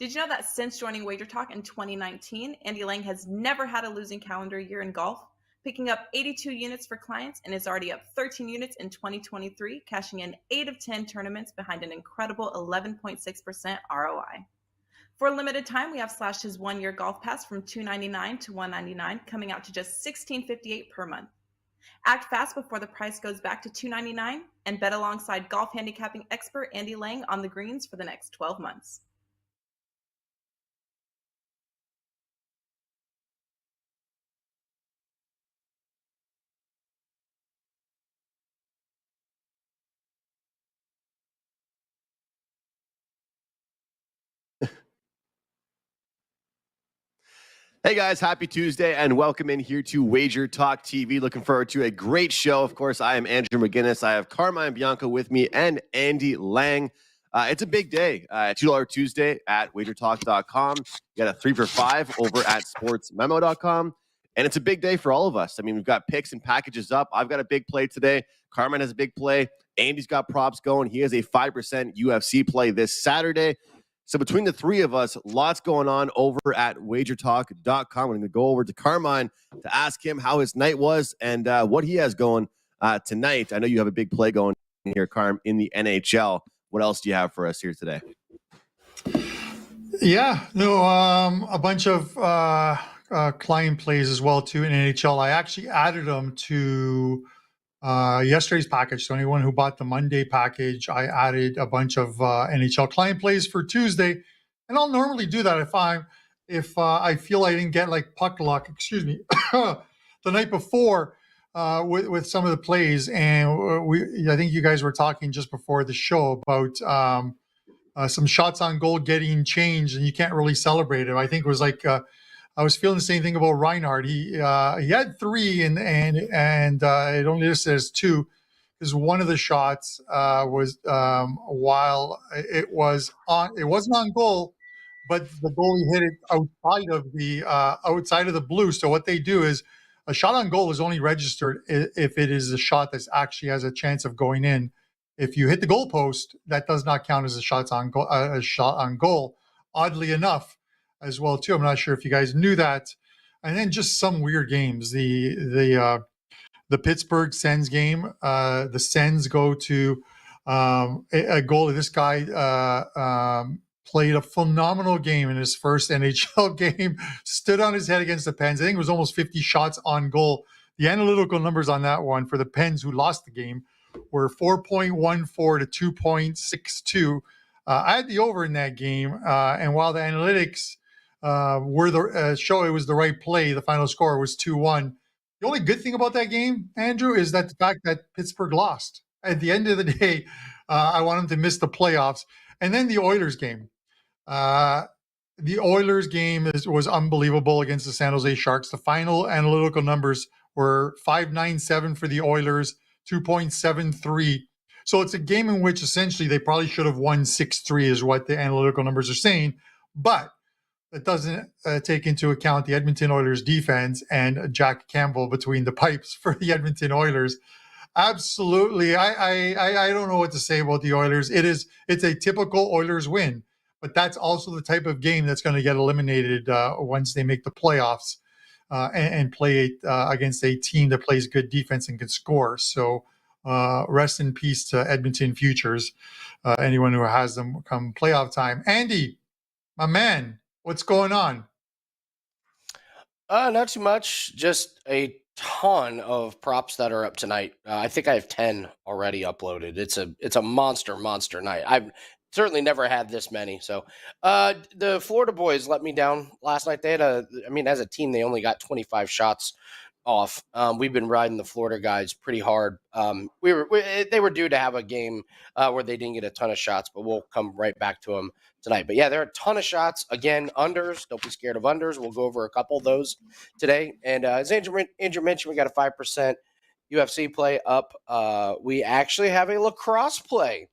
Did you know that since joining Wager Talk in 2019, Andy Lang has never had a losing calendar year in golf, picking up 82 units for clients and is already up 13 units in 2023, cashing in 8 of 10 tournaments behind an incredible 11.6% ROI. For a limited time, we have slashed his one-year golf pass from $299 to $199, coming out to just $16.58 per month. Act fast before the price goes back to $299 and bet alongside golf handicapping expert Andy Lang on the greens for the next 12 months. Hey guys, happy Tuesday and welcome in here to Wager Talk TV. Looking forward to a great show. Of course, I am Andrew McGinnis. I have Carmine and Bianco with me and Andy Lang. It's a big day. $2 Tuesday at wagertalk.com. You got a 3 for 5 over at sportsmemo.com. And it's a big day for all of us. I mean, we've got picks and packages up. I've got a big play today. Carmine has a big play. Andy's got props going. He has a 5% UFC play this Saturday. So between the three of us, lots going on over at wagertalk.com. We're going to go over to Carmine to ask him how his night was and what he has going tonight. I know you have a big play going here, Carm, in the NHL. What else do you have for us here today? Yeah, no, a bunch of client plays as well too in NHL. I actually added them to yesterday's package. So anyone who bought the Monday package, I added a bunch of NHL client plays for Tuesday, and I'll normally do that if I feel I didn't get like puck luck, the night before with some of the plays. And I think you guys were talking just before the show about some shots on goal getting changed, and you can't really celebrate it. I think it was like. I was feeling the same thing about Reinhardt. He had 3 and it only listed as 2 because one of the shots was while it wasn't on goal, but the goalie hit it outside of the blue. So what they do is a shot on goal is only registered if it is a shot that actually has a chance of going in. If you hit the goal post, that does not count as a shot on goal. Oddly enough. As well too. I'm not sure if you guys knew that. And then just some weird games. The Pittsburgh Sens game. The Sens go to a goal. This guy played a phenomenal game in his first NHL game. Stood on his head against the Pens. I think it was almost 50 shots on goal. The analytical numbers on that one for the Pens, who lost the game, were 4.14 to 2.62. I had the over in that game, and while the analytics were the show it was the right play, the final score was 2-1. The only good thing about that game, Andrew, is that the fact that Pittsburgh lost. At the end of the day, I want them to miss the playoffs. And then the Oilers game. The Oilers game was unbelievable against the San Jose Sharks. The final analytical numbers were 5.97 for the Oilers, 2.73. So it's a game in which essentially they probably should have won 6-3 is what the analytical numbers are saying. But that doesn't take into account the Edmonton Oilers defense and Jack Campbell between the pipes for the Edmonton Oilers. Absolutely. I don't know what to say about the Oilers. It's a typical Oilers win, but that's also the type of game that's going to get eliminated once they make the playoffs and play against a team that plays good defense and can score. So rest in peace to Edmonton Futures, anyone who has them come playoff time. Andy, my man, what's going on? Not too much. Just a ton of props that are up tonight. I think I have 10 already uploaded. It's a monster night. I've certainly never had this many. So the Florida boys let me down last night. They had as a team, they only got 25 shots off. We've been riding the Florida guys pretty hard. They were due to have a game where they didn't get a ton of shots, but we'll come right back to them tonight. But yeah, there are a ton of shots. Again, unders. Don't be scared of unders. We'll go over a couple of those today. And as Andrew mentioned, we got a 5% UFC play up. We actually have a lacrosse play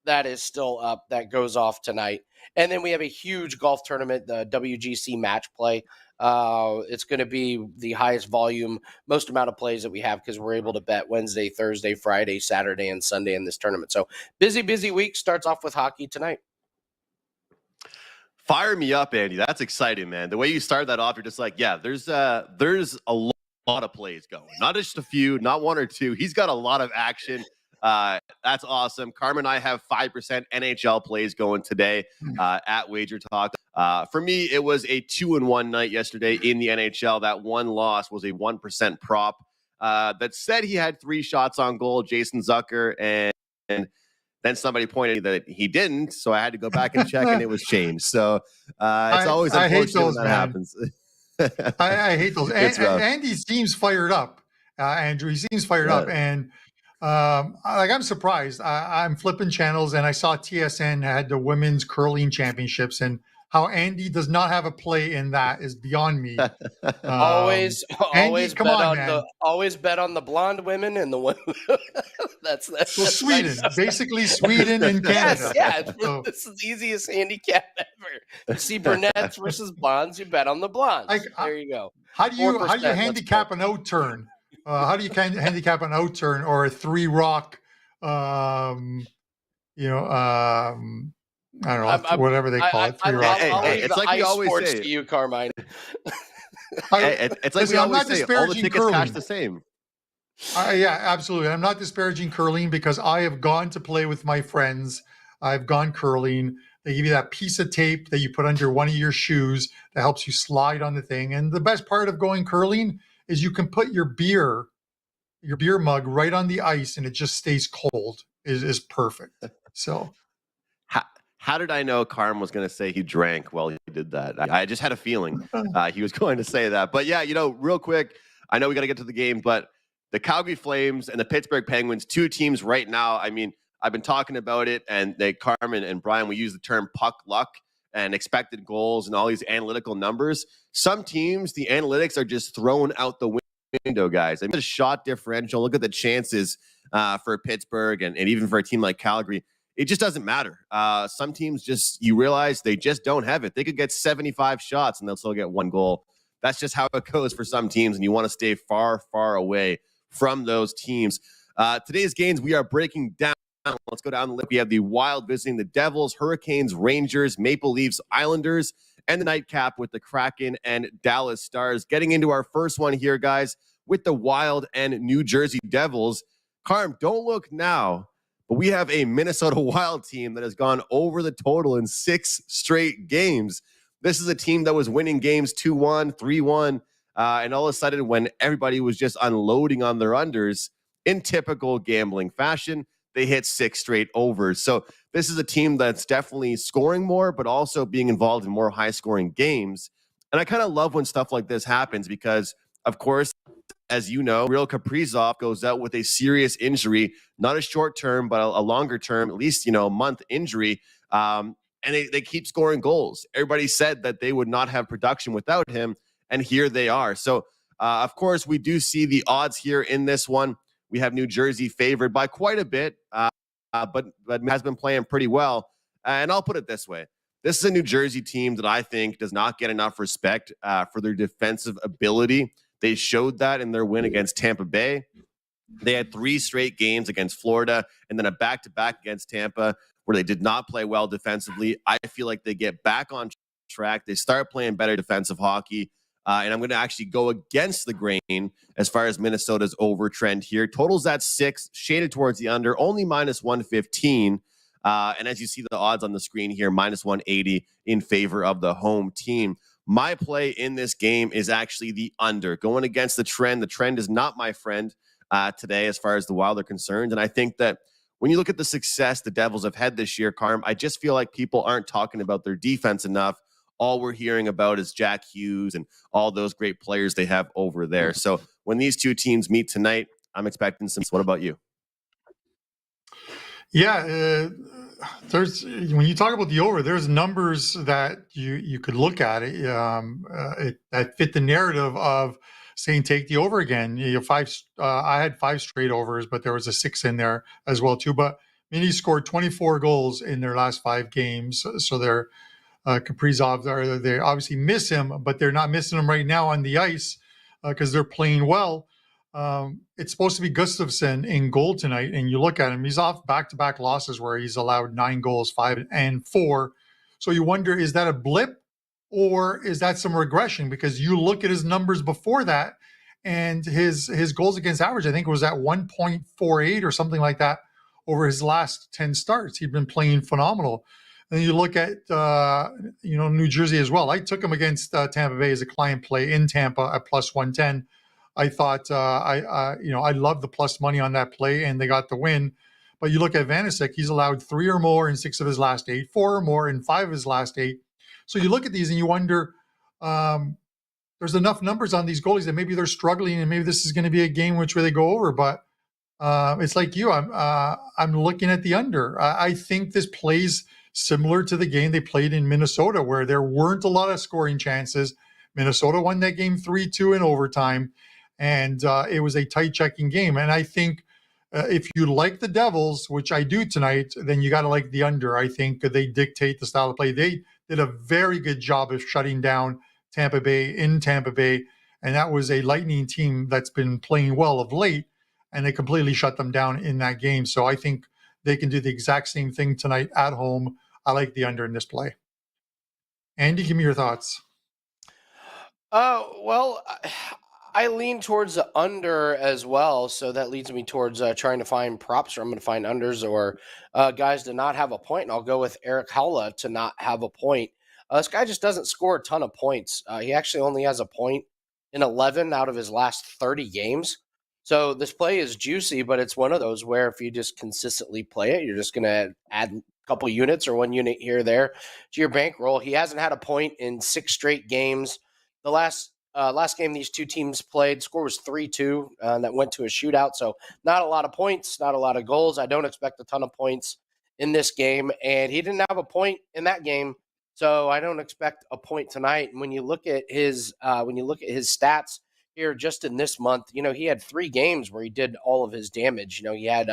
that is still up that goes off tonight. And then we have a huge golf tournament, the WGC match play. It's going to be the highest volume, most amount of plays that we have because we're able to bet Wednesday, Thursday, Friday, Saturday, and Sunday in this tournament. So busy week. Starts off with hockey tonight. Fire me up, Andy. That's exciting, man. The way you started that off, you're just like, yeah, there's a lot of plays going. Not just a few, not one or two. He's got a lot of action. That's awesome. Carmen and I have 5% NHL plays going today at Wager Talk. For me, it was a 2-1 night yesterday in the NHL. That one loss was a 1% prop that said he had 3 shots on goal, Jason Zucker, and then somebody pointed that he didn't, so I had to go back and check, and it was changed. So it's always unfortunate when that happens. I hate those. Andy seems fired up. Andrew, he seems fired up, and I'm surprised. I'm flipping channels, and I saw TSN had the women's curling championships, and how Andy does not have a play in that is beyond me. Always Andy, bet on the blonde women and the women. that's so Sweden, basically Sweden and Canada. Yes, this is the easiest handicap ever. You see brunettes versus blondes, you bet on the blondes. There you go. How do you handicap an out turn? How do you handicap an out turn or a 3 rock? I don't know, whatever they call it. 3 rock. It's like we always say to you, Carmine. It's like we always say, all the tickets cash the same. Yeah, absolutely. I'm not disparaging curling because I have gone to play with my friends. I've gone curling. They give you that piece of tape that you put under one of your shoes that helps you slide on the thing. And the best part of going curling is you can put your beer mug right on the ice and it just stays cold. Is perfect. So how did I know Carm was going to say he drank while he did that? I just had a feeling he was going to say that. But yeah, real quick, I know we got to get to the game, but the Calgary Flames and the Pittsburgh Penguins, 2 teams right now. I mean, I've been talking about it, and Carmen and Brian, we use the term puck luck and expected goals and all these analytical numbers. Some teams, the analytics are just thrown out the window, guys. I mean, the shot differential, look at the chances for Pittsburgh and even for a team like Calgary. It just doesn't matter. Some teams you realize they just don't have it. They could get 75 shots and they'll still get 1 goal. That's just how it goes for some teams, and you want to stay far, far away from those teams. Today's games we are breaking down. Let's go down the list. We have the Wild visiting the Devils, Hurricanes, Rangers, Maple Leafs, Islanders, and the nightcap with the Kraken and Dallas Stars. Getting into our first one here, guys, with the Wild and New Jersey Devils. Carm, don't look now, but we have a Minnesota Wild team that has gone over the total in 6 straight games. This is a team that was winning games 2-1, 3-1, and all of a sudden when everybody was just unloading on their unders, in typical gambling fashion, they hit 6 straight overs. So this is a team that's definitely scoring more, but also being involved in more high-scoring games. And I kind of love when stuff like this happens because, of course, as you know, Real Kaprizov goes out with a serious injury, not a short term, but a longer term, at least, a month injury. And they keep scoring goals. Everybody said that they would not have production without him, and here they are. So, of course, we do see the odds here in this one. We have New Jersey favored by quite a bit, but has been playing pretty well. And I'll put it this way. This is a New Jersey team that I think does not get enough respect for their defensive ability. They showed that in their win against Tampa Bay. They had 3 straight games against Florida and then a back-to-back against Tampa where they did not play well defensively. I feel like they get back on track. They start playing better defensive hockey. And I'm going to actually go against the grain as far as Minnesota's over trend here. Total's at 6, shaded towards the under, only minus 115. And as you see the odds on the screen here, minus 180 in favor of the home team. My play in this game is actually the under, going against the trend. The trend is not my friend today as far as the Wild are concerned. And I think that when you look at the success the Devils have had this year, Carm, I just feel like people aren't talking about their defense enough. All we're hearing about is Jack Hughes and all those great players they have over there. So when these 2 teams meet tonight, I'm expecting some. What about you? Yeah, when you talk about the over, there's numbers that you could look at it that fit the narrative of saying take the over again. I had 5 straight overs, but there was a 6 in there as well too. But Mini scored 24 goals in their last 5 games, so they're Kaprizov. They obviously miss him, but they're not missing him right now on the ice because they're playing well. It's supposed to be Gustafsson in goal tonight, and you look at him, he's off back-to-back losses where he's allowed 9 goals, 5 and 4. So you wonder, is that a blip or is that some regression? Because you look at his numbers before that, and his goals against average, I think, was at 1.48 or something like that over his last 10 starts. He'd been playing phenomenal. And you look at New Jersey as well. I took him against Tampa Bay as a client play in Tampa at plus 110. I thought I love the plus money on that play, and they got the win. But you look at Vanecek, he's allowed 3 or more in 6 of his last 8, 4 or more in 5 of his last 8. So you look at these and you wonder, there's enough numbers on these goalies that maybe they're struggling, and maybe this is going to be a game which way they go over. But it's like you, I'm looking at the under. I think this plays similar to the game they played in Minnesota, where there weren't a lot of scoring chances. Minnesota won that game 3-2 in overtime, and it was a tight checking game. And I think if you like the Devils, which I do tonight, then you got to like the under. I think they dictate the style of play. They did a very good job of shutting down Tampa Bay in Tampa Bay, and that was a Lightning team that's been playing well of late, and they completely shut them down in that game. So I think they can do the exact same thing tonight at home. I like the under in this play. Andy, give me your thoughts. Well, I lean towards the under as well, so that leads me towards trying to find props, or I'm going to find unders or guys to not have a point, and I'll go with Eric Haula to not have a point. This guy just doesn't score a ton of points. He actually only has a point in 11 out of his last 30 games. So this play is juicy, but it's one of those where if you just consistently play it, you're just going to add a couple units or 1 unit here or there to your bankroll. He hasn't had a point in 6 straight games. The last game these two teams played, score was 3-2, that went to a shootout. So not a lot of points, not a lot of goals. I don't expect a ton of points in this game, and he didn't have a point in that game. So I don't expect a point tonight. And when you look at his stats here just in this month, he had 3 games where he did all of his damage. He had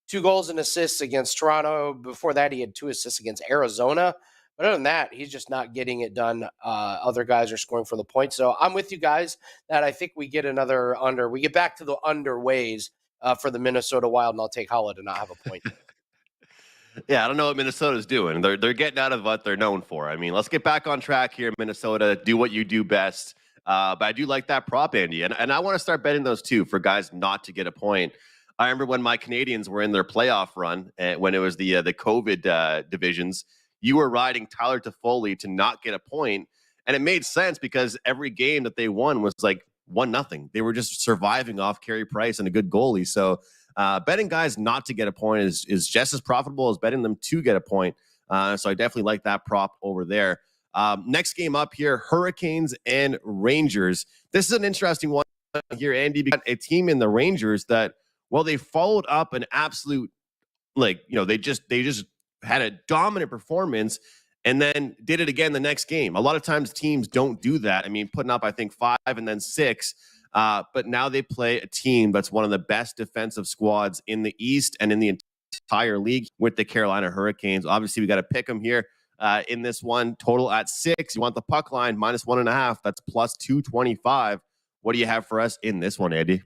2 goals and assists against Toronto. Before that, he had 2 assists against Arizona. But other than that, he's just not getting it done. Other guys are scoring for the point. So I'm with you guys that I think we get another under. We get back to the underways for the Minnesota Wild, and I'll take Haula to not have a point. Yeah, I don't know what Minnesota's doing. They're getting out of what they're known for. I mean, let's get back on track here, Minnesota. Do what you do best. But I do like that prop, Andy. And I want to start betting those too for guys not to get a point. I remember when my Canadians were in their playoff run, when it was the COVID divisions, you were riding Tyler Toffoli to not get a point. And it made sense because every game that they won was like 1-0. They were just surviving off Carey Price and a good goalie. So betting guys not to get a point is just as profitable as betting them to get a point. So I definitely like that prop over there. Next game up here, Hurricanes and Rangers. This is an interesting one here, Andy, because a team in the Rangers that, well, they followed up an absolute, they just had a dominant performance and then did it again the next game. A lot of times teams don't do that. I mean, putting up, I think, 5 and then 6. But now they play a team that's one of the best defensive squads in the East and in the entire league with the Carolina Hurricanes. Obviously, we got to pick them here in this one. Total at 6. You want the puck line -1.5. That's plus 225. What do you have for us in this one, Andy?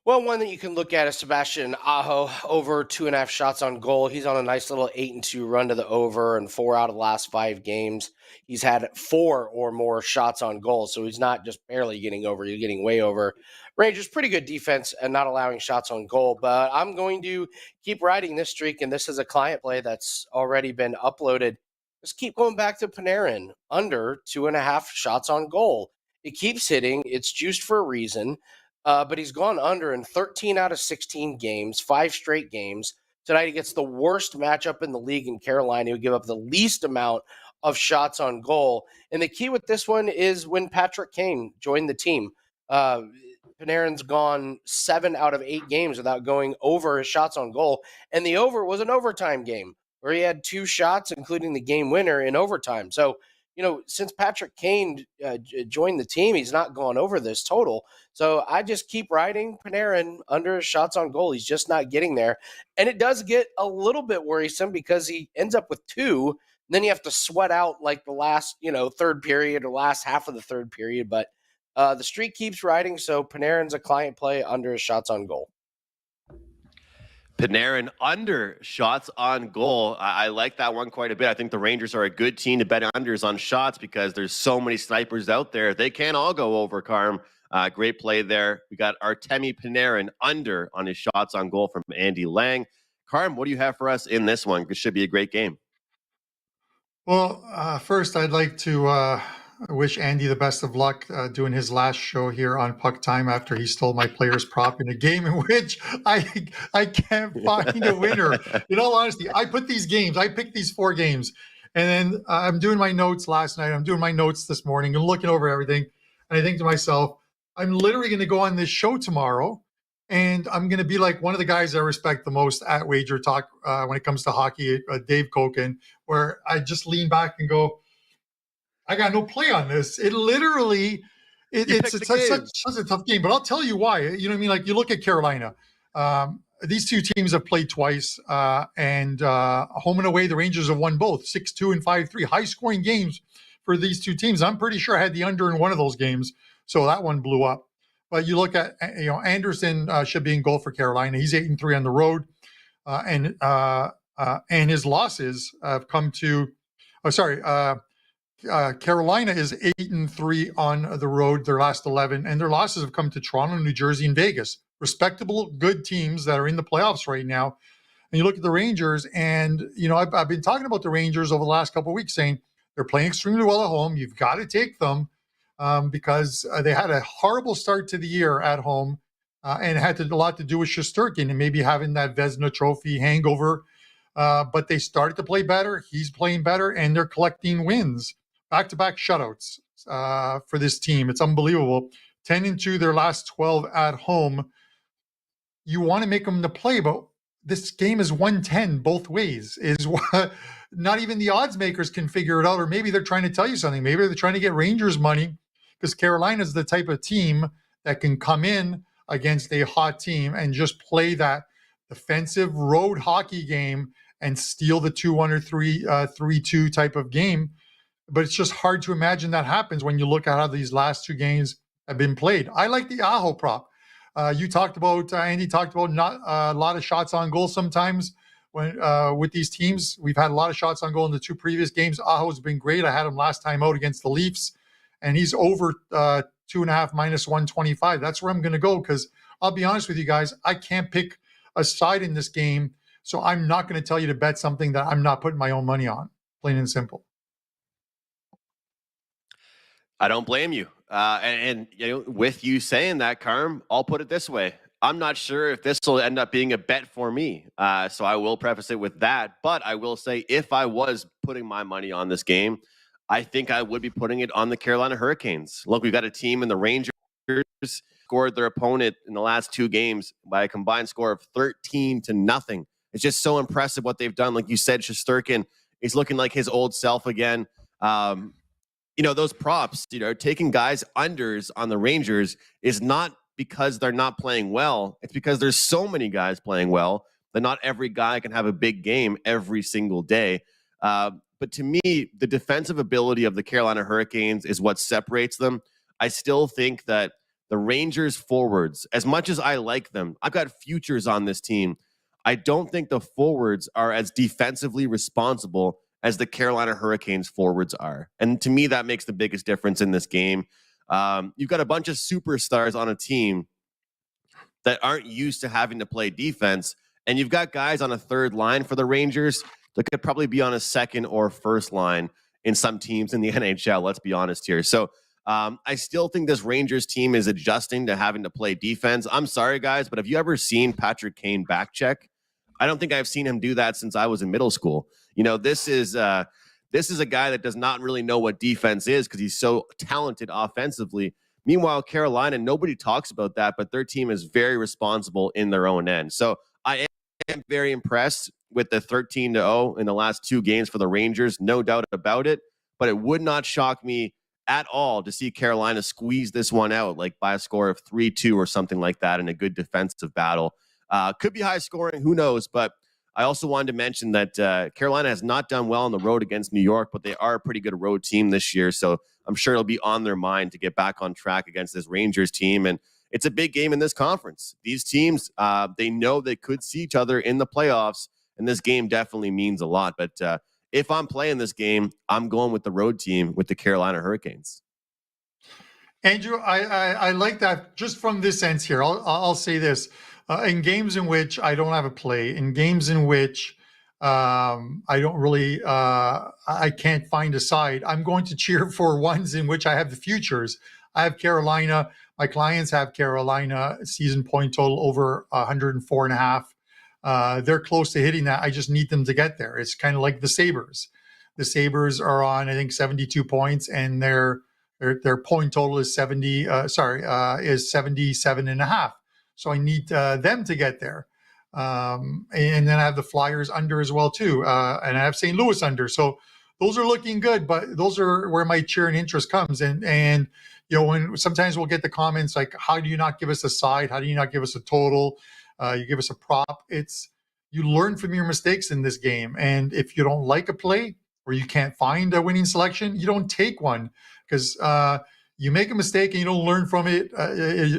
Well, one that you can look at is Sebastian Aho, over 2.5 shots on goal. He's on a nice little 8-2 run to the over, and 4 out of the last 5 games, he's had 4 or more shots on goal. So he's not just barely getting over, he's getting way over. Rangers, pretty good defense and not allowing shots on goal, but I'm going to keep riding this streak, and this is a client play that's already been uploaded. Just keep going back to Panarin, under 2.5 shots on goal. It keeps hitting. It's juiced for a reason. But he's gone under in 13 out of 16 games, 5 straight games. Tonight he gets the worst matchup in the league in Carolina. He'll give up the least amount of shots on goal. And the key with this one is when Patrick Kane joined the team. Panarin's gone 7 out of 8 games without going over his shots on goal. And the over was an overtime game where he had 2 shots, including the game winner in overtime. So, since Patrick Kane joined the team, he's not gone over this total. So I just keep riding Panarin under shots on goal. He's just not getting there. And it does get a little bit worrisome because he ends up with 2. And then you have to sweat out like the last, third period or last half of the third period. But the streak keeps riding. So Panarin's a client play under his shots on goal. Panarin under shots on goal. I like that one quite a bit. I think the Rangers are a good team to bet unders on shots because there's so many snipers out there. They can't all go over, Carm. Great play there. We got Artemi Panarin under on his shots on goal from Andy Lang. Carm, what do you have for us in this one? This should be a great game. Well, first, I'd like to wish Andy the best of luck doing his last show here on Puck Time after he stole my player's prop in a game in which I can't find a winner. In all honesty, I picked these 4 games, and then I'm doing my notes last night. I'm doing my notes this morning and looking over everything, and I think to myself, I'm literally going to go on this show tomorrow, and I'm going to be like one of the guys I respect the most at Wager Talk when it comes to hockey, Dave Koken, where I just lean back and go, I got no play on this. It literally, it's such a tough game. But I'll tell you why. You know what I mean? Like, you look at Carolina. These two teams have played twice, and home and away, the Rangers have won both, 6-2 and 5-3. High-scoring games for these two teams. I'm pretty sure I had the under in one of those games, so that one blew up. But you look at, Anderson should be in goal for Carolina. He's 8-3 on the road, and his losses have come to. Carolina is 8-3 on the road, their last 11, and their losses have come to Toronto, New Jersey, and Vegas. Respectable, good teams that are in the playoffs right now. And you look at the Rangers, and I've been talking about the Rangers over the last couple of weeks, saying they're playing extremely well at home. You've got to take them. Because they had a horrible start to the year at home, and it had a lot to do with Shesterkin and maybe having that Vezina Trophy hangover. But they started to play better. He's playing better, and they're collecting wins, back-to-back shutouts for this team. It's unbelievable. 10-2 their last 12 at home. You want to make them to play, but this game is 110 both ways. Is what not even the odds makers can figure it out, or maybe they're trying to tell you something. Maybe they're trying to get Rangers money, because Carolina is the type of team that can come in against a hot team and just play that defensive road hockey game and steal the 2-1 or 3-2 type of game. But it's just hard to imagine that happens when you look at how these last 2 games have been played. I like the Aho prop. You talked about, Andy talked about not a lot of shots on goal sometimes when with these teams. We've had a lot of shots on goal in the 2 previous games. Aho's been great. I had him last time out against the Leafs, and he's over 2.5 minus 125. That's where I'm going to go, because I'll be honest with you guys, I can't pick a side in this game, so I'm not going to tell you to bet something that I'm not putting my own money on, plain and simple. I don't blame you. And with you saying that, Carm, I'll put it this way. I'm not sure if this will end up being a bet for me. So I will preface it with that. But I will say, if I was putting my money on this game, I think I would be putting it on the Carolina Hurricanes. Look, we've got a team in the Rangers scored their opponent in the last 2 games by a combined score of 13-0. It's just so impressive what they've done. Like you said, Shesterkin is looking like his old self again. Those props, taking guys unders on the Rangers is not because they're not playing well. It's because there's so many guys playing well that not every guy can have a big game every single day. But to me, the defensive ability of the Carolina Hurricanes is what separates them. I still think that the Rangers forwards, as much as I like them, I've got futures on this team. I don't think the forwards are as defensively responsible as the Carolina Hurricanes forwards are. And to me, that makes the biggest difference in this game. You've got a bunch of superstars on a team that aren't used to having to play defense. And you've got guys on a third line for the Rangers that could probably be on a second or first line in some teams in the NHL. Let's be honest here. So I still think this Rangers team is adjusting to having to play defense. I'm sorry, guys, but have you ever seen Patrick Kane back check? I don't think I've seen him do that since I was in middle school. This is a guy that does not really know what defense is because he's so talented offensively. Meanwhile, Carolina, nobody talks about that, but their team is very responsible in their own end. So I am very impressed with the 13-0 in the last 2 games for the Rangers, no doubt about it. But it would not shock me at all to see Carolina squeeze this one out, like by a score of 3-2 or something like that in a good defensive battle. Could be high scoring, who knows? But I also wanted to mention that Carolina has not done well on the road against New York, but they are a pretty good road team this year. So I'm sure it'll be on their mind to get back on track against this Rangers team. And it's a big game in this conference. These teams, they know they could see each other in the playoffs, and this game definitely means a lot. But if I'm playing this game, I'm going with the road team with the Carolina Hurricanes. Andrew, I like that. Just from this sense here, I'll say this: in games in which I don't have a play, in games in which I don't really, I can't find a side, I'm going to cheer for ones in which I have the futures. I have Carolina. My clients have Carolina season point total over 104.5. They're close to hitting that. I just need them to get there. It's kind of like the Sabres. The Sabres are on, I think, 72 points, and their point total is 77.5. So I need them to get there. And then I have the Flyers under as well too, and I have St. Louis under. So those are looking good, but those are where my cheer and interest comes. And when sometimes we'll get the comments like, "How do you not give us a side? How do you not give us a total? You give us a prop." It's, you learn from your mistakes in this game, and if you don't like a play or you can't find a winning selection, you don't take one, because you make a mistake and you don't learn from it.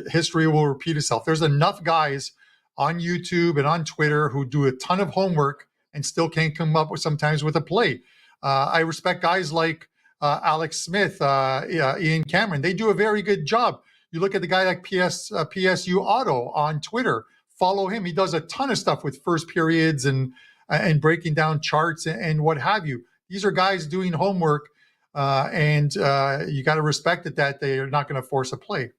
History will repeat itself. There's enough guys on YouTube and on Twitter who do a ton of homework and still can't come up with sometimes with a play. I respect guys like Alex Smith, Ian Cameron. They do a very good job. You look at the guy like PSU Auto on Twitter. Follow him. He does a ton of stuff with first periods and breaking down charts and what have you. These are guys doing homework, and you got to respect that they are not going to force a play.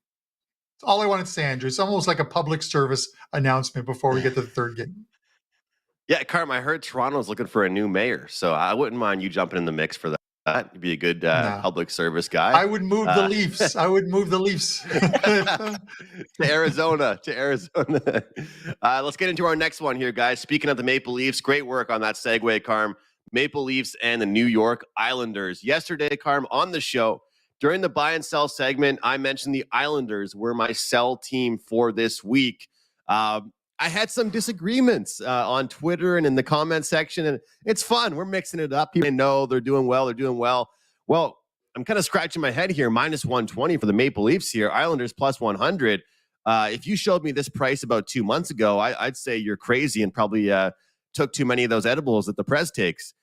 That's all I wanted to say, Andrew. It's almost like a public service announcement before we get to the third game. Yeah, Carm, I heard Toronto's looking for a new mayor, so I wouldn't mind you jumping in the mix for that. You'd be a good public service guy. I would move the Leafs. I would move the Leafs. to Arizona. Let's get into our next one here, guys. Speaking of the Maple Leafs, great work on that segue, Carm. Maple Leafs and the New York Islanders. Yesterday, Carm, on the show, during the buy and sell segment, I mentioned the Islanders were my sell team for this week. I had some disagreements on Twitter and in the comment section, and it's fun. We're mixing it up. People know they're doing well. Well, I'm kind of scratching my head here. Minus 120 for the Maple Leafs here. Islanders plus 100. If you showed me this price about 2 months ago, I'd say you're crazy and probably took too many of those edibles that the press takes.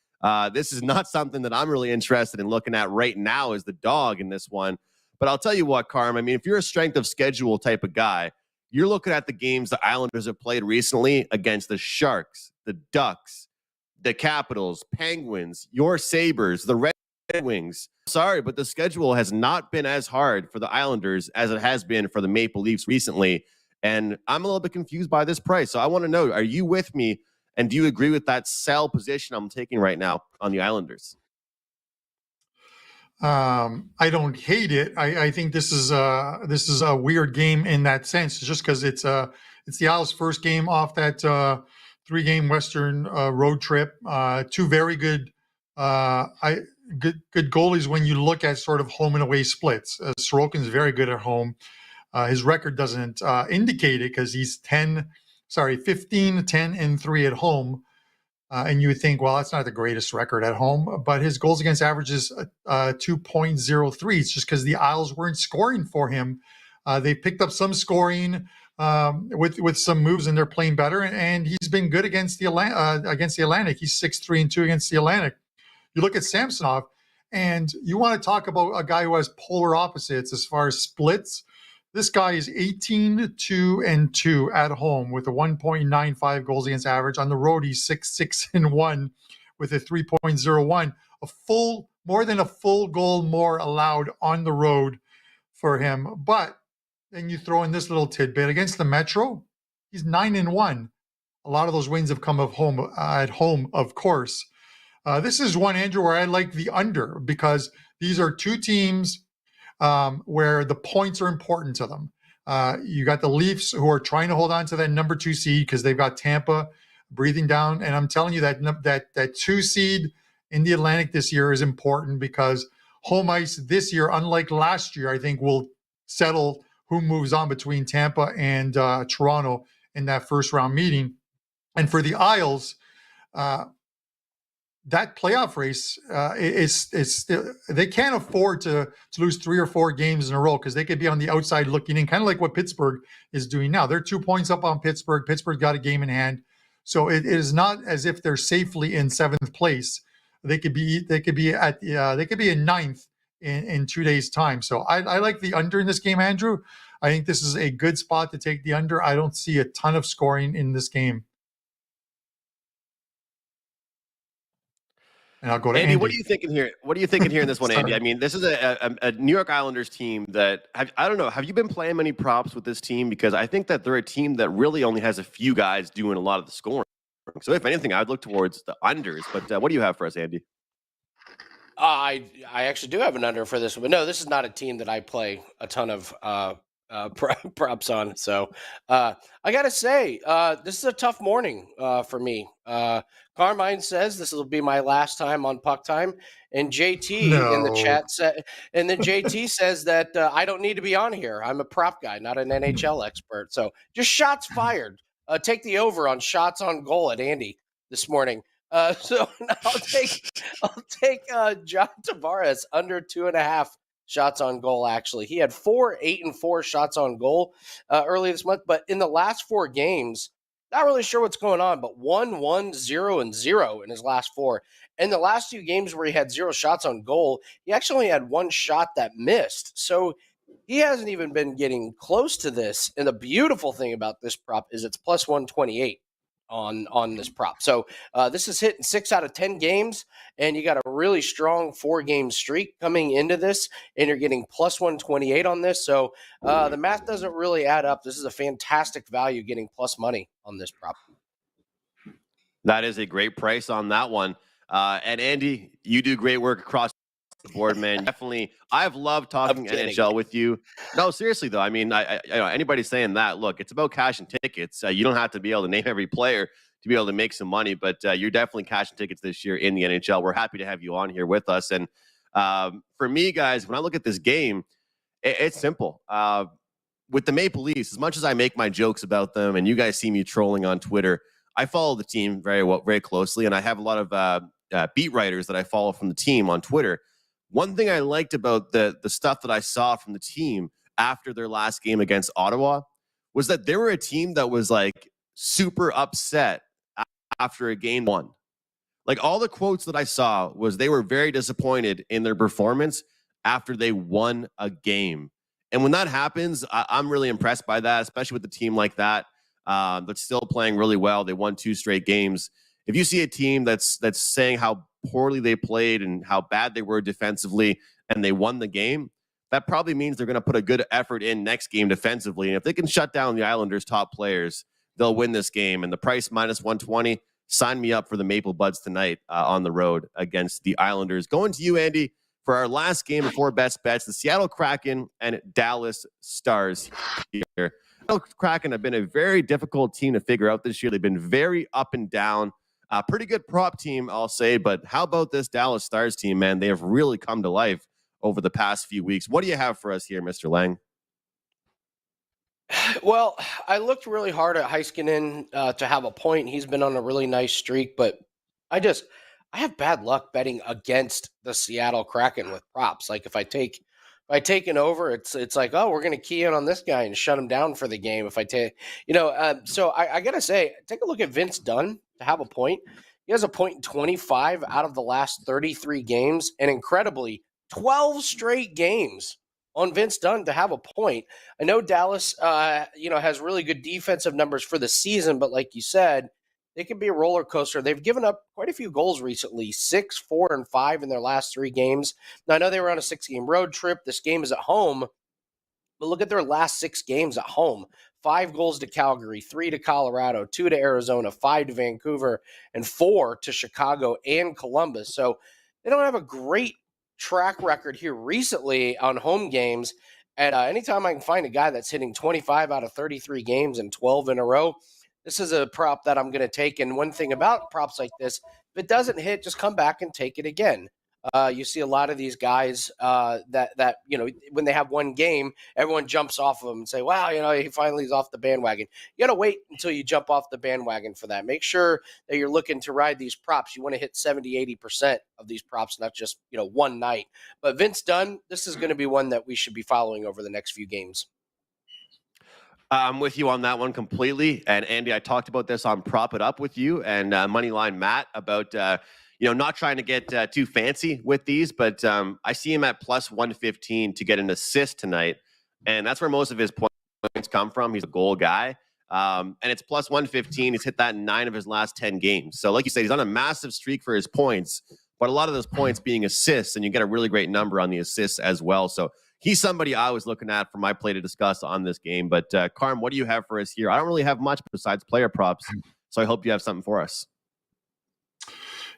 This is not something that I'm really interested in looking at right now as the dog in this one. But I'll tell you what, Carm, I mean, if you're a strength of schedule type of guy, you're looking at the games the Islanders have played recently against the Sharks, the Ducks, the Capitals, Penguins, your Sabres, the Red Wings. Sorry, but the schedule has not been as hard for the Islanders as it has been for the Maple Leafs recently. And I'm a little bit confused by this price. So I want to know, are you with me? And do you agree with that sell position I'm taking right now on the Islanders? I don't hate it. I think this is a weird game in that sense, just because it's the Isles' first game off that 3-game Western road trip. Two very good goalies when you look at sort of home and away splits. Sorokin's very good at home. His record doesn't indicate it because he's 15, 10, and 3 at home. And you would think, well, that's not the greatest record at home, but his goals against average is 2.03. It's just because the Isles weren't scoring for him. They picked up some scoring with some moves, and they're playing better. And he's been good against the Atlantic. He's 6-3-2 against the Atlantic. You look at Samsonov, and you want to talk about a guy who has polar opposites as far as splits. This guy is 18-2-2 at home with a 1.95 goals against average. On the road, he's 6-6-1 with a 3.01. More than a full goal more allowed on the road for him. But then you throw in this little tidbit against the Metro, he's 9-1. A lot of those wins have come at home, of course. This is one, Andrew, where I like the under, because these are two teams where the points are important to them. You got the Leafs, who are trying to hold on to that number 2 seed because they've got Tampa breathing down. And I'm telling you that 2 seed in the Atlantic this year is important, because home ice this year, unlike last year, I think will settle who moves on between Tampa and Toronto in that first round meeting. And for the Isles, that playoff race is still, they can't afford to lose 3 or 4 games in a row, because they could be on the outside looking in, kind of like what Pittsburgh is doing now. They're 2 points up on Pittsburgh. Pittsburgh got a game in hand, so it is not as if they're safely in 7th place. They could be in 9th in 2 days' time. So I like the under in this game, Andrew. I think this is a good spot to take the under. I don't see a ton of scoring in this game. And I'll go to Andy. What are you thinking here? What are you thinking here in this one, Andy? I mean, this is a New York Islanders team that I don't know. Have you been playing many props with this team? Because I think that they're a team that really only has a few guys doing a lot of the scoring. So if anything, I'd look towards the unders. But what do you have for us, Andy? I actually do have an under for this one, but no, this is not a team that I play a ton of props on. So I gotta say, this is a tough morning for me. Carmine says this will be my last time on Puck Time, and JT in the chat said, and then JT says that I don't need to be on here. I'm a prop guy, not an NHL expert. So just shots fired. Take the over on shots on goal at Andy this morning. So I'll take John Tavares under 2.5 shots on goal. Actually, he had 4, 8, and 4 shots on goal early this month, but in the last 4 games, not really sure what's going on. But 1, 1, 0, and 0 in his last 4. In the last 2 games where he had 0 shots on goal, he actually had 1 shot that missed. So he hasn't even been getting close to this. And the beautiful thing about this prop is it's plus 128. On this prop. So this is hitting 6 out of 10 games, and you got a really strong 4-game streak coming into this, and you're getting plus 128 on this. So the math doesn't really add up. This is a fantastic value getting plus money on this prop. That is a great price on that one. And Andy, you do great work across the board, man. Definitely. I've loved talking NHL with you. No, seriously though. I mean, I anybody saying that, look, it's about cashing tickets. You don't have to be able to name every player to be able to make some money, but you're definitely cashing tickets this year in the NHL. We're happy to have you on here with us. And for me, guys, when I look at this game, it's simple. With the Maple Leafs, as much as I make my jokes about them, and you guys see me trolling on Twitter, I follow the team very closely, and I have a lot of beat writers that I follow from the team on Twitter. One thing I liked about the stuff that I saw from the team after their last game against Ottawa was that they were a team that was like super upset after a game won. Like all the quotes that I saw was they were very disappointed in their performance after they won a game. And when that happens, I'm really impressed by that, especially with a team like that that's still playing really well. They won 2 straight games. If you see a team that's saying how poorly they played and how bad they were defensively and they won the game, that probably means they're going to put a good effort in next game defensively. And if they can shut down the Islanders' top players, they'll win this game. And the price minus 120, sign me up for the Maple Buds tonight on the road against the Islanders. Going to you, Andy, for our last game before best bets, the Seattle Kraken and Dallas Stars here. Kraken have been a very difficult team to figure out this year. They've been very up and down. Pretty good prop team, I'll say. But how about this Dallas Stars team, man? They have really come to life over the past few weeks. What do you have for us here, Mr. Lang? Well, I looked really hard at Heiskanen to have a point. He's been on a really nice streak, but I have bad luck betting against the Seattle Kraken with props. Like if I take an over, it's like, oh, we're going to key in on this guy and shut him down for the game. If I take, so I got to say, take a look at Vince Dunn to have a point. He has a point in 25 out of the last 33 games, and incredibly, 12 straight games on Vince Dunn to have a point. I know Dallas, has really good defensive numbers for the season, but like you said, they can be a roller coaster. They've given up quite a few goals recently, 6, 4, and 5 in their last 3 games. Now, I know they were on a 6-game road trip. This game is at home, but look at their last 6 games at home. 5 goals to Calgary, 3 to Colorado, 2 to Arizona, 5 to Vancouver, and 4 to Chicago and Columbus. So they don't have a great track record here recently on home games. And anytime I can find a guy that's hitting 25 out of 33 games and 12 in a row, this is a prop that I'm going to take. And one thing about props like this, if it doesn't hit, just come back and take it again. You see a lot of these guys that when they have one game, everyone jumps off of them and say, "Wow, he finally is off the bandwagon." You got to wait until you jump off the bandwagon for that. Make sure that you're looking to ride these props. You want to hit 70-80% of these props, not just one night. But Vince Dunn, this is going to be one that we should be following over the next few games. I'm with you on that one completely. And Andy, I talked about this on Prop It Up with you and Moneyline Matt about not trying to get too fancy with these, but I see him at plus 115 to get an assist tonight, and that's where most of his points come from. He's a goal guy, and it's plus 115. He's hit that in 9 of his last 10 games. So, like you said, he's on a massive streak for his points, but a lot of those points being assists, and you get a really great number on the assists as well. So he's somebody I was looking at for my play to discuss on this game. But Carm, what do you have for us here? I don't really have much besides player props, so I hope you have something for us.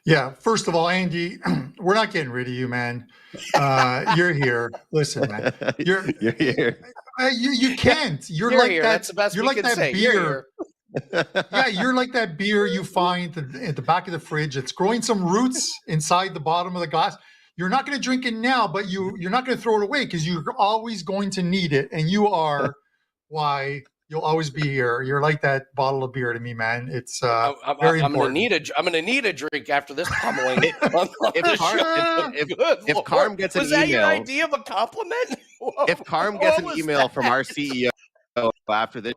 Yeah, first of all, Andy, we're not getting rid of you, man. You're here. Listen, man, you're here. You can't. You're like here. that. That's the best you're we like can that say. beer. Yeah, you're like that beer you find at the back of the fridge. It's growing some roots inside the bottom of the glass. You're not going to drink it now, but you're not going to throw it away because you're always going to need it, and you are why you'll always be here. You're like that bottle of beer to me, man. It's very important. I'm gonna need a drink after this pummeling. If Carm gets an email, was that your idea of a compliment? If Carm gets an email from our CEO after this,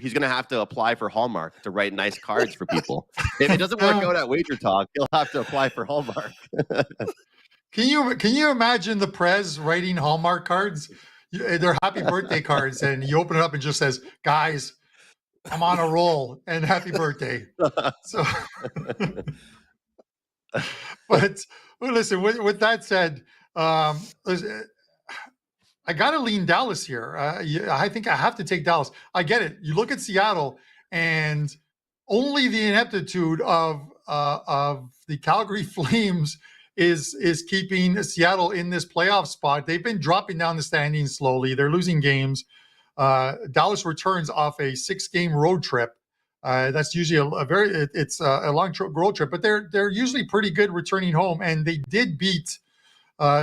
he's going to have to apply for Hallmark to write nice cards for people. If it doesn't work out at Wager Talk, he'll have to apply for Hallmark. Can you imagine the Prez writing Hallmark cards? They're happy birthday cards, and you open it up and just says, "Guys, I'm on a roll and happy birthday." So, but listen. With that said, I got to lean Dallas here. I think I have to take Dallas. I get it. You look at Seattle, and only the ineptitude of the Calgary Flames is keeping Seattle in this playoff spot. They've been dropping down the standings slowly. They're losing games. Dallas returns off a 6-game road trip. That's usually a long road trip, but they're usually pretty good returning home. And they did beat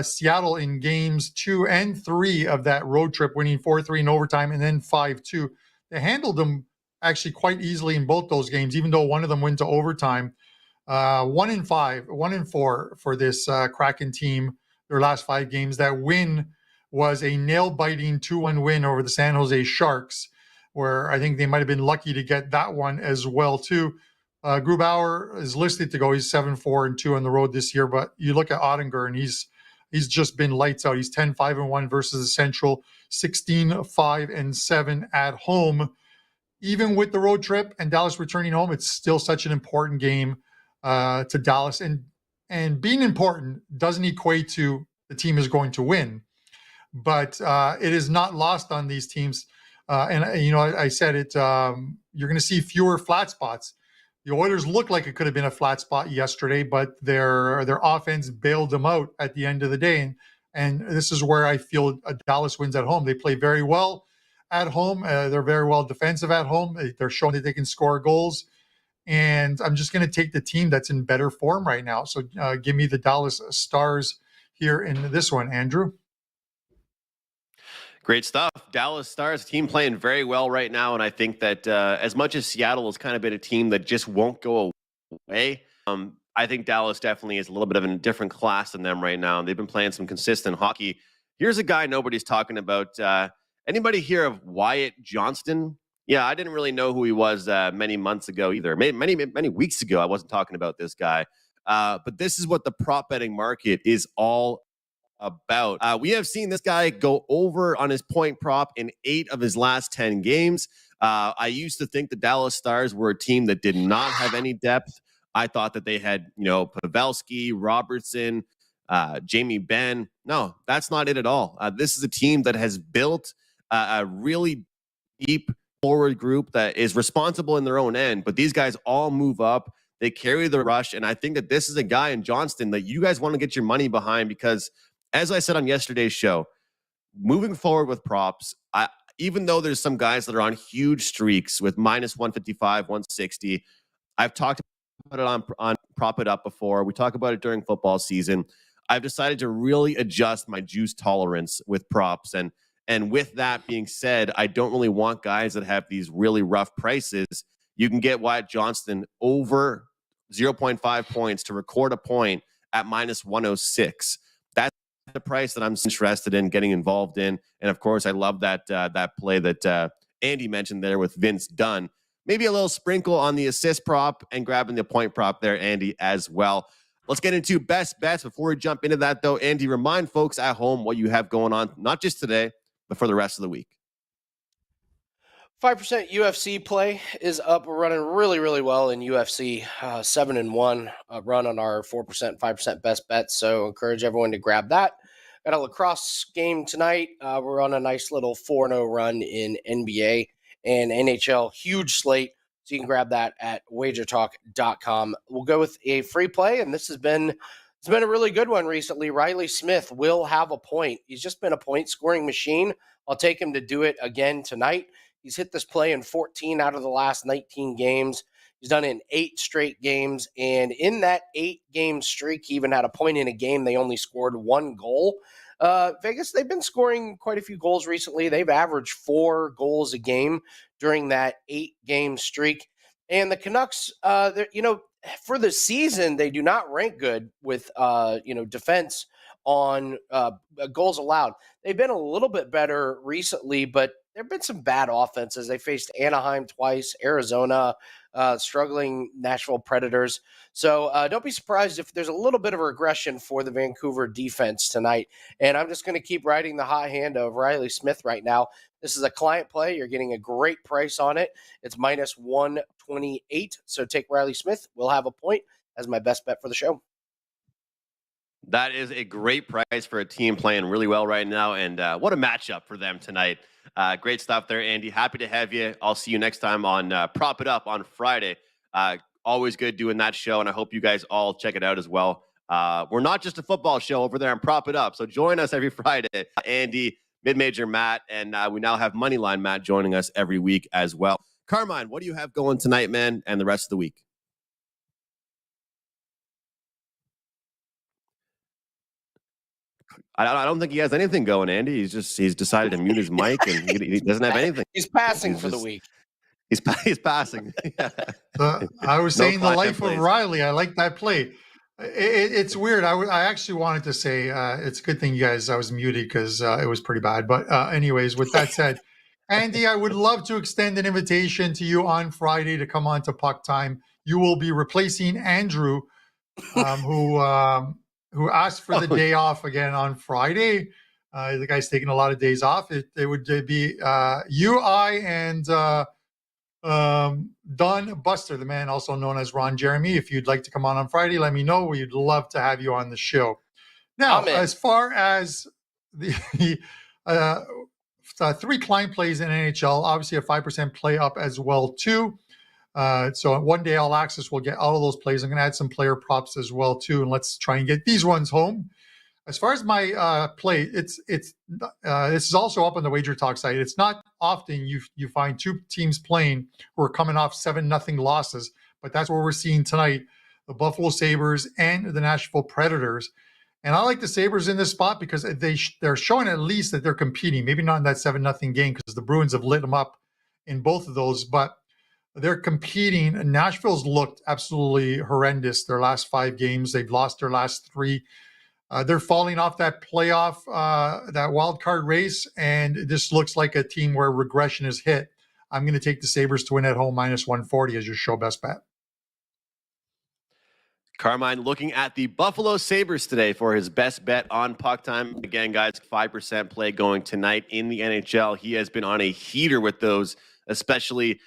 Seattle in games 2 and 3 of that road trip, winning 4-3 in overtime and then 5-2. They handled them actually quite easily in both those games, even though one of them went to overtime. 1-5, 1-4 for this Kraken team, their last 5 games. That win was a nail-biting 2-1 win over the San Jose Sharks, where I think they might have been lucky to get that one as well, too. Grubauer is listed to go. He's 7-4-2 on the road this year, but you look at Ottinger, and he's just been lights out. He's 10-5-1 versus the Central, 16-5-7 at home. Even with the road trip and Dallas returning home, it's still such an important game to Dallas, and being important doesn't equate to the team is going to win, but it is not lost on these teams. I said it. You're going to see fewer flat spots. The Oilers looked like it could have been a flat spot yesterday, but their offense bailed them out at the end of the day, and this is where I feel Dallas wins at home. They play very well at home. They're very well defensive at home. They're showing that they can score goals. And I'm just going to take the team that's in better form right now. So give me the Dallas Stars here in this one, Andrew. Great stuff. Dallas Stars team playing very well right now. And I think that as much as Seattle has kind of been a team that just won't go away, I think Dallas definitely is a little bit of a different class than them right now. They've been playing some consistent hockey. Here's a guy nobody's talking about. Anybody hear of Wyatt Johnston? Yeah, I didn't really know who he was many months ago either. Many weeks ago, I wasn't talking about this guy. But this is what the prop betting market is all about. We have seen this guy go over on his point prop in 8 of his last 10 games. I used to think the Dallas Stars were a team that did not have any depth. I thought that they had, Pavelski, Robertson, Jamie Benn. No, that's not it at all. This is a team that has built a really deep forward group that is responsible in their own end, but these guys all move up. They carry the rush, and I think that this is a guy in Johnston that you guys want to get your money behind because, as I said on yesterday's show, moving forward with props, even though there's some guys that are on huge streaks with minus 155, 160, I've talked about it on Prop It Up before. We talk about it during football season. I've decided to really adjust my juice tolerance with props. And with that being said, I don't really want guys that have these really rough prices. You can get Wyatt Johnston over 0.5 points to record a point at minus 106. That's the price that I'm interested in getting involved in. And of course, I love that play that Andy mentioned there with Vince Dunn. Maybe a little sprinkle on the assist prop and grabbing the point prop there, Andy, as well. Let's get into best bets. Before we jump into that, though, Andy, remind folks at home what you have going on, not just today, but for the rest of the week. 5% UFC play is up. We're running really, really well in UFC. 7-1 run on our 4%, 5% best bets. So encourage everyone to grab that. Got a lacrosse game tonight. We're on a nice little 4-0 run in NBA and NHL. Huge slate. So you can grab that at wagertalk.com. We'll go with a free play, and it's been a really good one recently. Riley Smith will have a point. He's just been a point-scoring machine. I'll take him to do it again tonight. He's hit this play in 14 out of the last 19 games. He's done it in 8 straight games. And in that 8-game streak, he even had a point in a game. They only scored 1 goal. Vegas, they've been scoring quite a few goals recently. They've averaged 4 goals a game during that 8-game streak. And the Canucks, for the season, they do not rank good with, defense on goals allowed. They've been a little bit better recently, but there have been some bad offenses. They faced Anaheim twice, Arizona, struggling Nashville Predators. So don't be surprised if there's a little bit of a regression for the Vancouver defense tonight. And I'm just going to keep riding the hot hand of Riley Smith right now. This is a client play. You're getting a great price on it. It's minus 128. So take Riley Smith. We'll have a point as my best bet for the show. That is a great price for a team playing really well right now. And what a matchup for them tonight. Great stuff there, Andy. Happy to have you. I'll see you next time on Prop It Up on Friday. Always good doing that show, and I hope you guys all check it out as well. We're not just a football show over there on Prop It Up, so join us every Friday. Andy, Mid-Major Matt, and we now have Moneyline Matt joining us every week as well. Carmine, what do you have going tonight, man, and the rest of the week? I don't think he has anything going, Andy. He's decided to mute his mic, and he doesn't have anything. He's passing for the week. He's passing. I was saying the life of Riley. I like that play. It's weird. I actually wanted to say it's a good thing I was muted because it was pretty bad. But anyways, with that said, Andy, I would love to extend an invitation to you on Friday to come on to Puck Time. You will be replacing Andrew, who asked for the day off again on Friday. The guy's taking a lot of days off. It would be you, I, and Don Buster, the man also known as Ron Jeremy. If you'd like to come on Friday, let me know. We'd love to have you on the show. Now, as far as the 3 client plays in NHL, obviously a 5% play up as well too. So one day all access will get all of those plays. I'm going to add some player props as well too, and let's try and get these ones home. As far as my play, this is also up on the Wager Talk site. It's not often you find 2 teams playing who are coming off 7-0 losses, but that's what we're seeing tonight: the Buffalo Sabres and the Nashville Predators. And I like the Sabres in this spot because they're showing at least that they're competing. Maybe not in that 7-0 game because the Bruins have lit them up in both of those, but they're competing. Nashville's looked absolutely horrendous their last 5 games. They've lost their last 3. They're falling off that playoff, that wild card race, and this looks like a team where regression is hit. I'm going to take the Sabres to win at home minus 140 as your show best bet. Carmine looking at the Buffalo Sabres today for his best bet on Puck Time. Again, guys, 5% play going tonight in the NHL. He has been on a heater with those, especially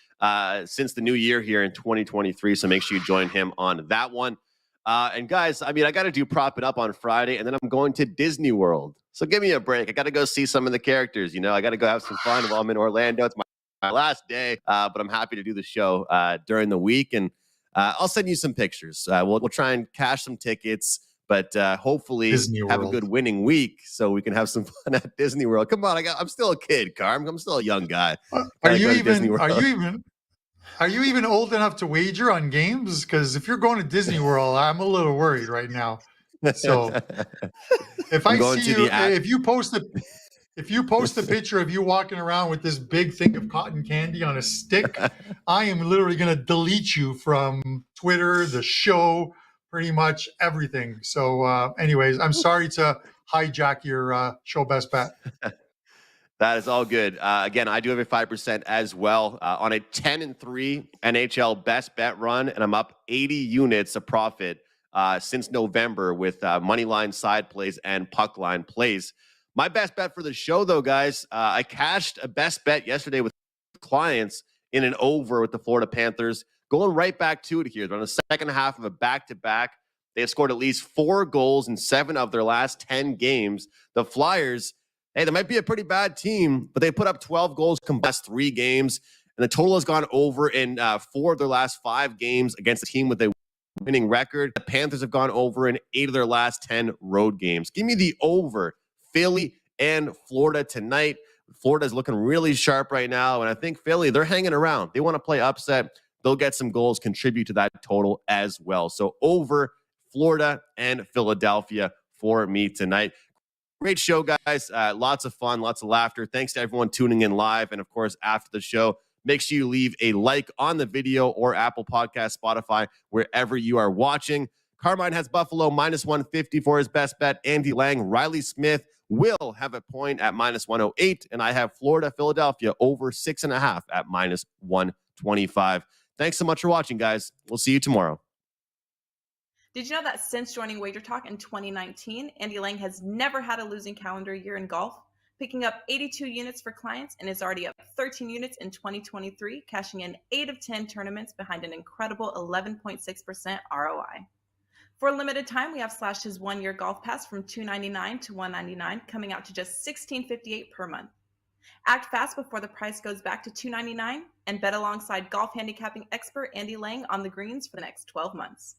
since the new year here in 2023. So make sure you join him on that one. And guys, I got to do Prop It Up on Friday, and then I'm going to Disney World. So give me a break. I got to go see some of the characters. I got to go have some fun while I'm in Orlando. It's my last day, but I'm happy to do the show during the week, and I'll send you some pictures. We'll try and cash some tickets, but hopefully have a good winning week so we can have some fun at Disney World. Come on, I'm still a kid, Carm. I'm still a young guy. Are you even old enough to wager on games? Because if you're going to Disney World, I'm a little worried right now. So if I'm I going see to you, the if you post a picture of you walking around with this big thing of cotton candy on a stick, I am literally going to delete you from Twitter, the show, pretty much everything. So, anyways, I'm sorry to hijack your show best bet. That is all good. Again, I do have a 5% as well on a 10-3 NHL best bet run, and I'm up 80 units of profit since November with money line side plays and puck line plays. My best bet for the show, though, guys, I cashed a best bet yesterday with clients in an over with the Florida Panthers. Going right back to it here. They're on the second half of a back-to-back. They have scored at least 4 goals in 7 of their last 10 games. The Flyers, hey, they might be a pretty bad team, but they put up 12 goals combined last 3 games, and the total has gone over in 4 of their last 5 games against a team with a winning record. The Panthers have gone over in 8 of their last 10 road games. Give me the over, Philly and Florida tonight. Florida's looking really sharp right now, and I think Philly, they're hanging around. They want to play upset. They'll get some goals, contribute to that total as well. So over Florida and Philadelphia for me tonight. Great show, guys. Lots of fun, lots of laughter. Thanks to everyone tuning in live. And of course, after the show, make sure you leave a like on the video or Apple Podcast, Spotify, wherever you are watching. Carmine has Buffalo minus 150 for his best bet. Andy Lang, Riley Smith will have a point at minus 108. And I have Florida, Philadelphia over 6.5 at minus 125. Thanks so much for watching, guys. We'll see you tomorrow. Did you know that since joining Wager Talk in 2019, Andy Lang has never had a losing calendar year in golf, picking up 82 units for clients and is already up 13 units in 2023, cashing in 8 of 10 tournaments behind an incredible 11.6% ROI. For a limited time, we have slashed his 1-year golf pass from $299 to $199, coming out to just $16.58 per month. Act fast before the price goes back to $299 and bet alongside golf handicapping expert Andy Lang on the greens for the next 12 months.